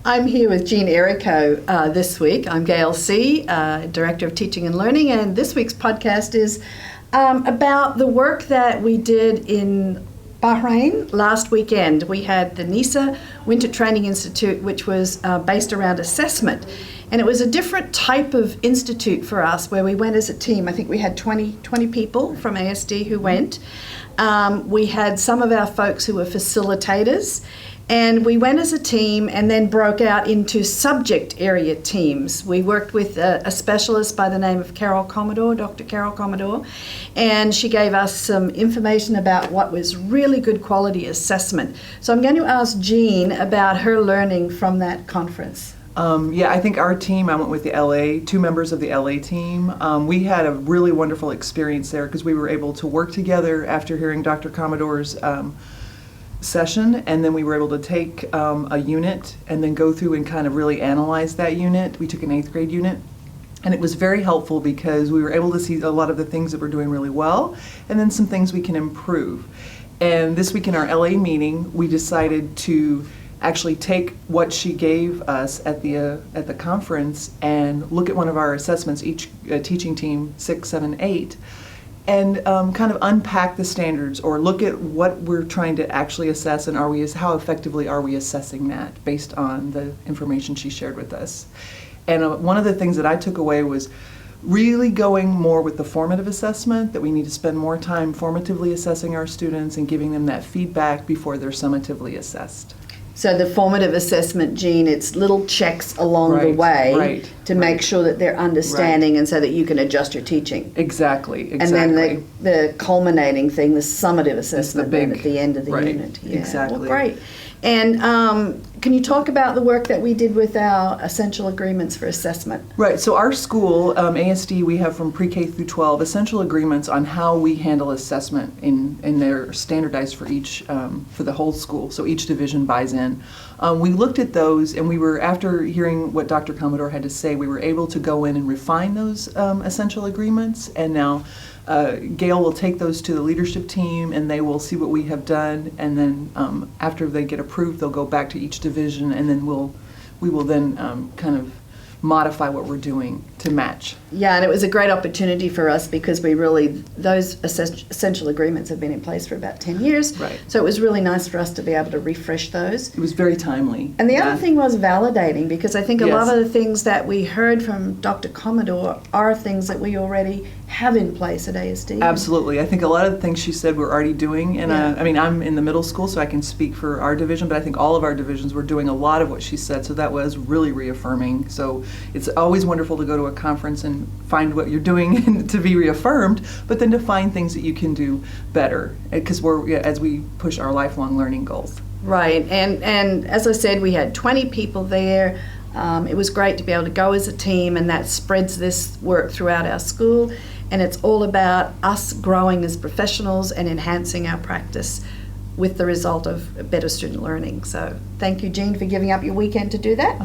I'm here with Jean Erico this week. I'm Gail C., Director of Teaching and Learning, and this week's podcast is about the work that we did in Bahrain last weekend. We had the NESA Winter Training Institute, which was based around assessment. And it was a different type of institute for us where we went as a team. I think we had 20 people from ASD who went. We had some of our folks who were facilitators. And we went as a team and then broke out into subject area teams. We worked with a specialist by the name of Carol Commodore, Dr. Carol Commodore, and she gave us some information about what was really good quality assessment. So I'm going to ask Jean about her learning from that conference. I think our team, I went with the LA, 2 members of the LA team. We had a really wonderful experience there because we were able to work together after hearing Dr. Commodore's session, and then we were able to take a unit and then go through and kind of really analyze that unit. We took an 8th grade unit, and it was very helpful because we were able to see a lot of the things that we're doing really well and then some things we can improve. And this week in our LA meeting, we decided to actually take what she gave us at the conference and look at one of our assessments, each teaching team 6, 7, 8, and kind of unpack the standards or look at what we're trying to actually assess and how effectively are we assessing that based on the information she shared with us. And one of the things that I took away was really going more with the formative assessment, that we need to spend more time formatively assessing our students and giving them that feedback before they're summatively assessed. So the formative assessment, Jean, it's little checks along the way to make sure that they're understanding and so that you can adjust your teaching. Exactly. And then the culminating thing, the summative assessment at the end of the unit. Yeah. Exactly. Well, great. And can you talk about the work that we did with our essential agreements for assessment? Right. So our school, ASD, we have from pre-K through 12 essential agreements on how we handle assessment, and they're standardized for each, for the whole school. So each division buys in. We looked at those, and we were, after hearing what Dr. Commodore had to say, we were able to go in and refine those essential agreements. And now Gail will take those to the leadership team, and they will see what we have done, and then after they get approved, they'll go back to each division, and then we will then kind of modify what we're doing to match. Yeah, and it was a great opportunity for us because those essential agreements have been in place for about 10 years. Right. So it was really nice for us to be able to refresh those. It was very timely. And the other thing was validating, because I think a lot of the things that we heard from Dr. Commodore are things that we already have in place at ASD. Absolutely. I think a lot of the things she said we're already doing. And I mean, I'm in the middle school, so I can speak for our division, but I think all of our divisions were doing a lot of what she said, so that was really reaffirming. So it's always wonderful to go to a conference and find what you're doing and to be reaffirmed, but then to find things that you can do better, because as we push our lifelong learning goals. Right. And as I said, we had 20 people there. It was great to be able to go as a team, and that spreads this work throughout our school. And it's all about us growing as professionals and enhancing our practice with the result of better student learning. So thank you, Jean, for giving up your weekend to do that.